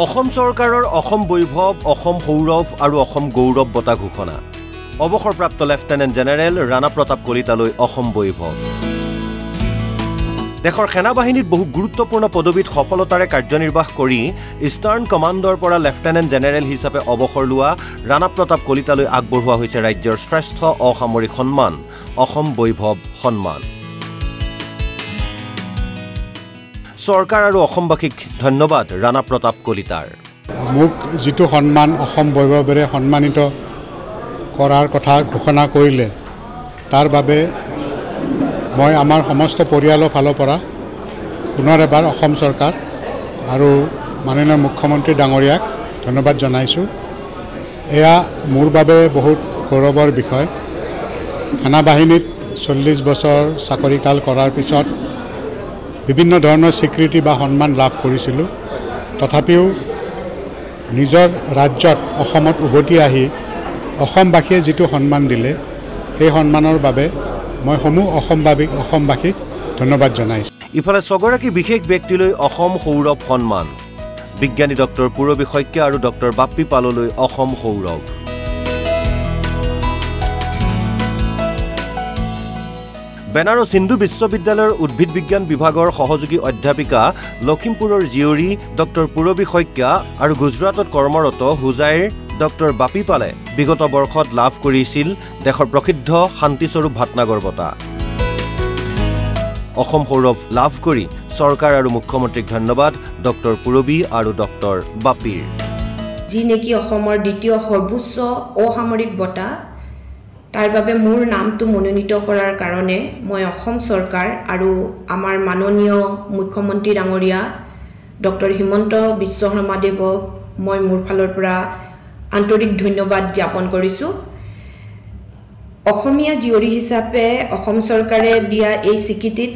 অসম চৰকাৰৰ অসম বৈভৱ, অসম সৌৰভ আৰু অসম গৌৰৱ বঁটা ঘোষণা। অৱসৰপ্ৰাপ্ত লেফটেনেণ্ট জেনেৰেল ৰাণা প্ৰতাপ কলিতালৈ অসম বৈভৱ। দেশৰ সেনাবাহিনীত বহু গুৰুত্বপূৰ্ণ পদবীত সফলতাৰে কাৰ্যনিৰ্বাহ কৰি ইষ্টাৰ্ণ কমাণ্ডৰ পৰা লেফটেনেণ্ট জেনেৰেল হিচাপে অৱসৰ লোৱা ৰাণা প্ৰতাপ কলিতালৈ আগবঢ়োৱা হৈছে ৰাজ্যৰ শ্ৰেষ্ঠ অসামৰিক সন্মান অসম বৈভৱ সন্মান। চৰকাৰ আৰু অসমবাসীক ধন্যবাদ ৰাণা প্ৰতাপ কলিতাৰ। মোক যিটো সন্মান অসম বৈভৱেৰে সন্মানিত কৰাৰ কথা ঘোষণা কৰিলে তাৰ বাবে মই আমাৰ সমস্ত পৰিয়ালৰ ফালৰ পৰা পুনৰ এবাৰ অসম চৰকাৰ আৰু মাননীয় মুখ্যমন্ত্ৰী ডাঙৰীয়াক ধন্যবাদ জনাইছোঁ। এয়া মোৰ বাবে বহুত গৌৰৱৰ বিষয়। সেনাবাহিনীত 40 বছৰ চাকৰিকাল কৰাৰ পিছত বিভিন্ন ধৰণৰ স্বীকৃতি বা সন্মান লাভ কৰিছিলোঁ। তথাপিও নিজৰ ৰাজ্যত অসমত উভতি আহি অসমবাসীয়ে যিটো সন্মান দিলে সেই সন্মানৰ বাবে মই সমূহ অসমবাসীক ধন্যবাদ জনাইছোঁ। ইফালে ছগৰাকী বিশেষ ব্যক্তিলৈ অসম সৌৰভ সন্মান। বিজ্ঞানী ডক্টৰ পূৰবী শইকীয়া আৰু ডক্টৰ বাপ্পী পাললৈ অসম সৌৰভ। বেনাৰস হিন্দু বিশ্ববিদ্যালয়ৰ উদ্ভিদ বিজ্ঞান বিভাগৰ সহযোগী অধ্যাপিকা লখিমপুৰৰ জীয়ৰী ডক্টৰ পূৰবী শইকীয়া আৰু গুজৰাটত কৰ্মৰত হোজাইৰ ডক্টৰ বাপী পালে বিগত বৰ্ষত লাভ কৰিছিল দেশৰ প্ৰসিদ্ধ শান্তিস্বৰূপ ভাটনাগৰ বঁটা। অসম সৌৰভ লাভ কৰি চৰকাৰ আৰু মুখ্যমন্ত্ৰীক ধন্যবাদ ডক্টৰ পূৰবী আৰু ডক্টৰ বাপীৰ। যি নেকি অসমৰ দ্বিতীয় সৰ্বোচ্চ অসামৰিক বঁটা, তাৰ বাবে মোৰ নামটো মনোনীত কৰাৰ কাৰণে মই অসম চৰকাৰ আৰু আমাৰ মাননীয় মুখ্যমন্ত্ৰী ডাঙৰীয়া ডক্টৰ হিমন্ত বিশ্ব শৰ্মাদেৱক মই মোৰ ফালৰ পৰা আন্তৰিক ধন্যবাদ জ্ঞাপন কৰিছোঁ। অসমীয়া জীয়ৰী হিচাপে অসম চৰকাৰে দিয়া এই স্বীকৃতিত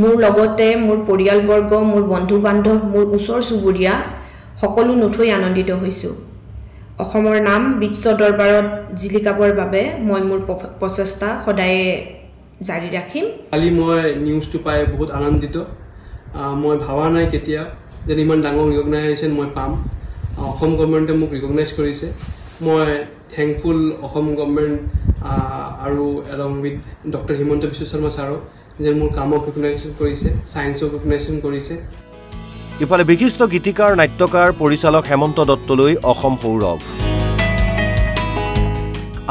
মোৰ লগতে মোৰ পৰিয়ালবৰ্গ, মোৰ বন্ধু বান্ধৱ, মোৰ ওচৰ চুবুৰীয়া সকলো নথৈ আনন্দিত হৈছোঁ। অসমৰ নাম বিশ্ব দৰবাৰত জিলিকাবৰ বাবে মই মোৰ প্ৰচেষ্টা সদায়ে জাৰি ৰাখিম। কালি মই নিউজটো পাই বহুত আনন্দিত। মই ভাবা নাই কেতিয়া যে ইমান ডাঙৰ ৰিকগনাইজেশ্যন মই পাম। অসম গভৰ্ণমেণ্টে মোক ৰিকগনাইজ কৰিছে। মই থেংকফুল অসম গভৰ্ণমেণ্ট আৰু along with doctor Himanta Biswa Sarma ছাৰক যে মোৰ কামক ৰিকগনাইজেশ্যন কৰিছে, ছায়েন্সক ৰিকগনাইজেশ্যন কৰিছে। ইফালে বিশিষ্ট গীতিকাৰ, নাট্যকাৰ, পৰিচালক হেমন্ত দত্তলৈ অসম সৌৰভ।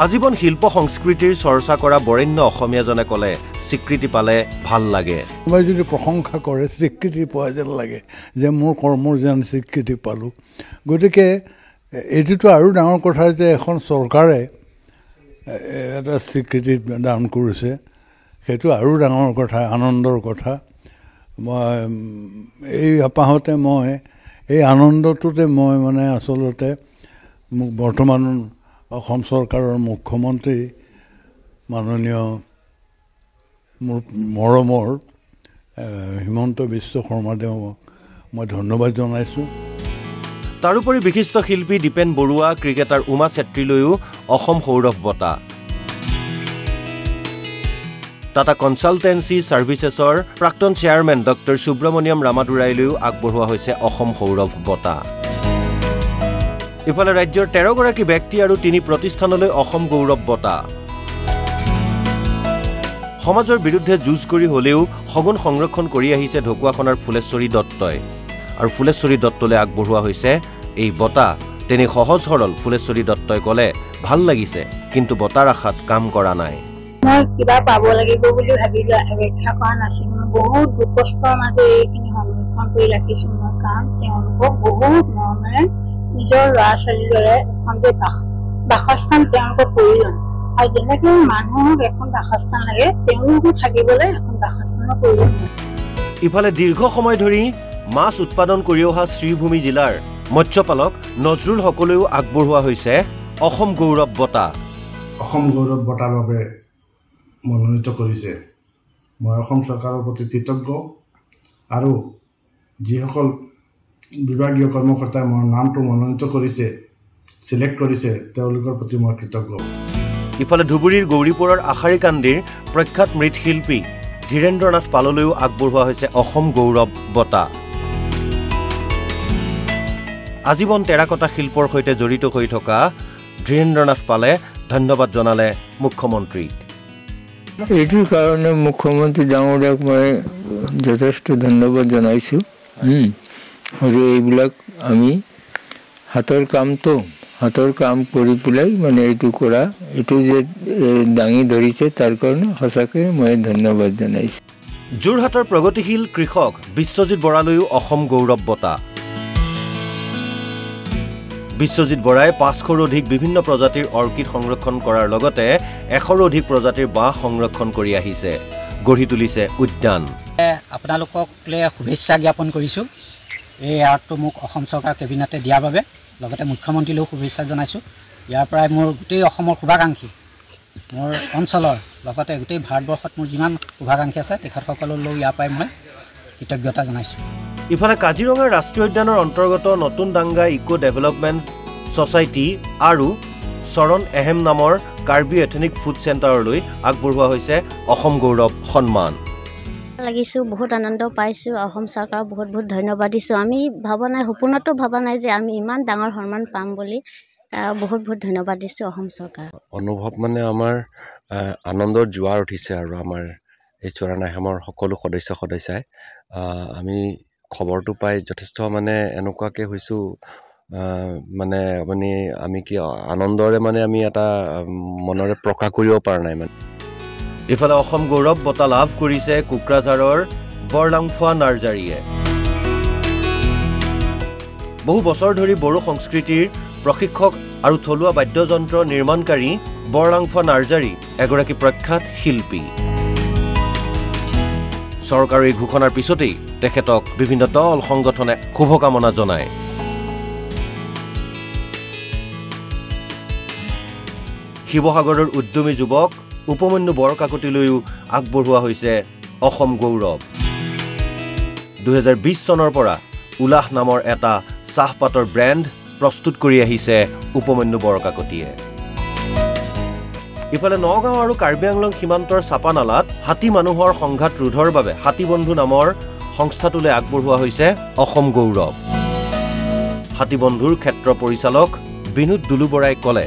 আজীৱন শিল্প সংস্কৃতিৰ চৰ্চা কৰা বৰেণ্য অসমীয়াজনে ক'লে স্বীকৃতি পালে ভাল লাগে। কোনোবাই যদি প্ৰশংসা কৰে স্বীকৃতি পোৱা যেন লাগে যে মোৰ কৰ্মৰ যেন স্বীকৃতি পালোঁ। গতিকে এইটোতো আৰু ডাঙৰ কথা যে এখন চৰকাৰে এটা স্বীকৃতি দান কৰিছে, সেইটো আৰু ডাঙৰ কথা, আনন্দৰ কথা। মই এই হেঁপাহতে এই আনন্দটোতে মই আচলতে মোক বৰ্তমান অসম চৰকাৰৰ মুখ্যমন্ত্ৰী মাননীয় মোৰ মৰমৰ হিমন্ত বিশ্ব শৰ্মাদেৱক মই ধন্যবাদ জনাইছোঁ। তাৰোপৰি বিশিষ্ট শিল্পী দীপেন বৰুৱা, ক্ৰিকেটাৰ উমা চেত্ৰীলৈও অসম সৌৰভ বঁটা। টাটা কনচালটেন্সি ছাৰ্ভিচেছৰ প্ৰাক্তন চেয়াৰমেন ডক্টৰ সুব্ৰমণিয়ম ৰামাদুৰাইলৈও আগবঢ়োৱা হৈছে অসম সৌৰভ বঁটা। ইফালে ৰাজ্যৰ 13 গৰাকী ব্যক্তি আৰু 3 প্ৰতিষ্ঠানলৈ অসম গৌৰৱ বঁটা। সমাজৰ বিৰুদ্ধে যুঁজ কৰি হ'লেও সগুণ সংৰক্ষণ কৰি আহিছে ঢকুৱাখনাৰ ফুলেশ্বৰী দত্তই, আৰু ফুলেশ্বৰী দত্তলৈ আগবঢ়োৱা হৈছে এই বঁটা। তেনে সহজ সৰল ফুলেশ্বৰী দত্তই ক'লে ভাল লাগিছে, কিন্তু বঁটাৰ আশাত কাম কৰা নাই। মই কিবা পাব লাগিব বুলি ভাবিলে অপেক্ষা কৰা নাছিলোঁ। বহুত দুখ কষ্টৰ মাজে এইখিনি সংৰক্ষণ কৰি ৰাখিছোঁ মই, কাৰণ তেওঁলোকক বহুত মৰমেৰে নিজৰ ল'ৰা ছোৱালীৰ দৰে এখন যে বাসস্থান তেওঁলোকক প্ৰয়োজন, আৰু যেনেকৈ মানুহক এখন বাসস্থান লাগে তেওঁলোকো থাকিবলৈ এখন বাসস্থানৰ প্ৰয়োজন। ইফালে দীৰ্ঘ সময় ধৰি মাছ উৎপাদন কৰি অহা শ্ৰীভূমি জিলাৰ মৎস্যপালক নজৰুল সকলেও আগবঢ়োৱা হৈছে অসম গৌৰৱ বঁটা। অসম গৌৰৱ বঁটাৰ বাবে মনোনীত কৰিছে। মই অসম চৰকাৰৰ প্ৰতি কৃতজ্ঞ, আৰু যিসকল বিভাগীয় কৰ্মকৰ্তাই মোৰ নামটো মনোনীত কৰিছে, চিলেক্ট কৰিছে, তেওঁলোকৰ প্ৰতি মই কৃতজ্ঞ। ইফালে ধুবুৰীৰ গৌৰীপুৰৰ আশাৰীকান্দিৰ প্ৰখ্যাত মৃৎশিল্পী ধীৰেন্দ্ৰ নাথ পাললৈও আগবঢ়োৱা হৈছে অসম গৌৰৱ বঁটা। আজীৱন টেৰাকটা শিল্পৰ সৈতে জড়িত হৈ থকা ধীৰেন্দ্ৰনাথ পালে ধন্যবাদ জনালে মুখ্যমন্ত্ৰীক। এইটোৰ কাৰণে মুখ্যমন্ত্ৰী ডাঙৰীয়াক মই যথেষ্ট ধন্যবাদ জনাইছোঁ। আৰু এইবিলাক আমি হাতৰ কাম কৰি পেলাই মানে এইটো যে দাঙি ধৰিছে তাৰ কাৰণে সঁচাকৈ মই ধন্যবাদ জনাইছোঁ। যোৰহাটৰ প্ৰগতিশীল কৃষক বিশ্বজিৎ বৰালৈও অসম গৌৰৱ বঁটা। বিশ্বজিৎ বৰাই 500ৰো অধিক বিভিন্ন প্ৰজাতিৰ অৰ্কিড সংৰক্ষণ কৰাৰ লগতে 100ৰো অধিক প্ৰজাতিৰ বাঁহ সংৰক্ষণ কৰি আহিছে, গঢ়ি তুলিছে উদ্যান। আপোনালোকক শুভেচ্ছা জ্ঞাপন কৰিছোঁ এই এৱাৰ্ডটো মোক অসম চৰকাৰ কেবিনেটে দিয়াৰ বাবে, লগতে মুখ্যমন্ত্ৰীলৈও শুভেচ্ছা জনাইছোঁ। ইয়াৰ পৰাই মোৰ গোটেই অসমৰ শুভাকাংক্ষী, মোৰ অঞ্চলৰ লগতে গোটেই ভাৰতবৰ্ষত মোৰ যিমান শুভাকাংক্ষী আছে তেখেতসকললৈও ইয়াৰ পৰাই মই কৃতজ্ঞতা জনাইছোঁ। ইফালে কাজিৰঙা ৰাষ্ট্ৰীয় উদ্যানৰ অন্তৰ্গত নতুন ডাংগা ইকো ডেভেলপমেণ্ট ছ'চাইটি আৰু চৰণ এহেম নামৰ কাৰ্বি এথেনিক ফুড চেণ্টাৰলৈ আগবঢ়োৱা হৈছে অসম গৌৰৱ সন্মান। লাগিছোঁ, বহুত আনন্দ পাইছোঁ। অসম চৰকাৰক বহুত বহুত ধন্যবাদ দিছোঁ। আমি সপোনতো ভবা নাই যে আমি ইমান ডাঙৰ সন্মান পাম বুলি। বহুত বহুত ধন্যবাদ দিছোঁ অসম চৰকাৰ। অনুভৱ মানে আমাৰ আনন্দৰ জোৱাৰ উঠিছে আৰু আমাৰ এই চৰণ এহেমৰ সকলো সদস্যাই আমি খবৰটো পাই যথেষ্ট মানে এনেকুৱাকৈ হৈছোঁ, মানে আমি কি আনন্দৰে মানে আমি এটা মনৰে প্ৰকাশ কৰিব পৰা নাই মানে। ইফালে অসম গৌৰৱ বঁটা লাভ কৰিছে কোকৰাঝাৰৰ বৰলাংফা নাৰ্জাৰীয়ে। বহু বছৰ ধৰি বড়ো সংস্কৃতিৰ প্ৰশিক্ষক আৰু থলুৱা বাদ্যযন্ত্ৰ নিৰ্মাণকাৰী বৰলাংফা নাৰ্জাৰী এগৰাকী প্ৰখ্যাত শিল্পী। চৰকাৰৰ এই ঘোষণাৰ পিছতেই তেখেতক বিভিন্ন দল সংগঠনে শুভকামনা জনায়। শিৱসাগৰৰ উদ্যমী যুৱক উপমন্যু বৰকাকতিলৈও আগবঢ়োৱা হৈছে অসম গৌৰৱ। 2020 চনৰ পৰা উলাহ নামৰ এটা চাহপাতৰ ব্ৰেণ্ড প্ৰস্তুত কৰি আহিছে উপমন্যু বৰকাকতিয়ে। ইফালে নগাঁও আৰু কাৰ্বি আংলং সীমান্তৰ চাপানালাত হাতী মানুহৰ সংঘাত ৰোধৰ বাবে হাতীবন্ধু নামৰ সংস্থাটোলৈ আগবঢ়োৱা হৈছে অসম গৌৰৱ। হাতীবন্ধুৰ ক্ষেত্ৰ পৰিচালক বিনোদ দুলু বৰাই ক'লে,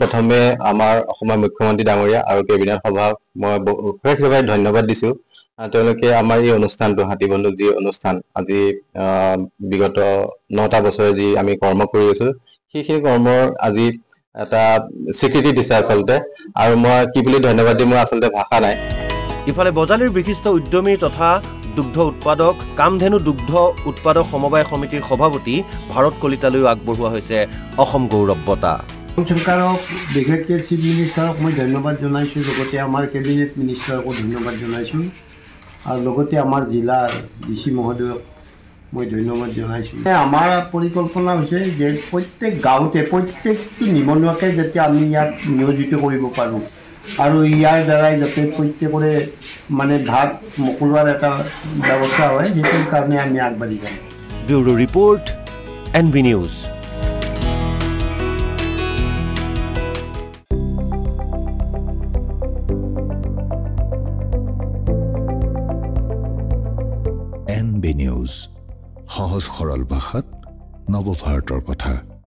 প্ৰথমে আমাৰ অসমৰ মুখ্যমন্ত্ৰী ডাঙৰীয়া আৰু কেবিনেট সভাক মই বিশেষভাৱে ধন্যবাদ দিছোঁ। তেওঁলোকে আমাৰ এই অনুষ্ঠানটো হাতীবন্ধু যি অনুষ্ঠান আজি বিগত 9টা বছৰে যি আমি কৰ্ম কৰি আছোঁ, সেইখিনি কৰ্মৰ আজি এটা স্বীকৃতি দিছে আচলতে, আৰু মই কি বুলি ধন্যবাদ দিম মোৰ আচলতে ভাষা নাই। ইফালে বজালীৰ বিশিষ্ট উদ্যমী তথা দুগ্ধ উৎপাদক কামধেনু দুগ্ধ উৎপাদক সমবায় সমিতিৰ সভাপতি ভাৰত কলিতালৈও আগবঢ়োৱা হৈছে অসম গৌৰৱ বঁটা। অসম চৰকাৰক বিশেষকৈ চিফ মিনিষ্টাৰক মই ধন্যবাদ জনাইছোঁ, লগতে আমাৰ কেবিনেট মিনিষ্টাৰকো ধন্যবাদ জনাইছোঁ, আৰু লগতে আমাৰ জিলাৰ DC মহোদয়ক মই ধন্যবাদ জনাইছোঁ। আমাৰ পৰিকল্পনা হৈছে যে প্ৰত্যেক গাঁৱতে প্ৰত্যেকটো নিবনুৱাকে যাতে আমি ইয়াত নিয়োজিত কৰিব পাৰোঁ, আৰু ইয়াৰ দ্বাৰাই যাতে প্ৰত্যেকৰে মানে ভাগ মোকলোৱাৰ এটা ব্যৱস্থা হয়, সেইটোৰ কাৰণে আমি আগবাঢ়ি যাম। Bureau report NB news. NB news, সহজ সৰল ভাষাত নৱভাৰতৰ কথা।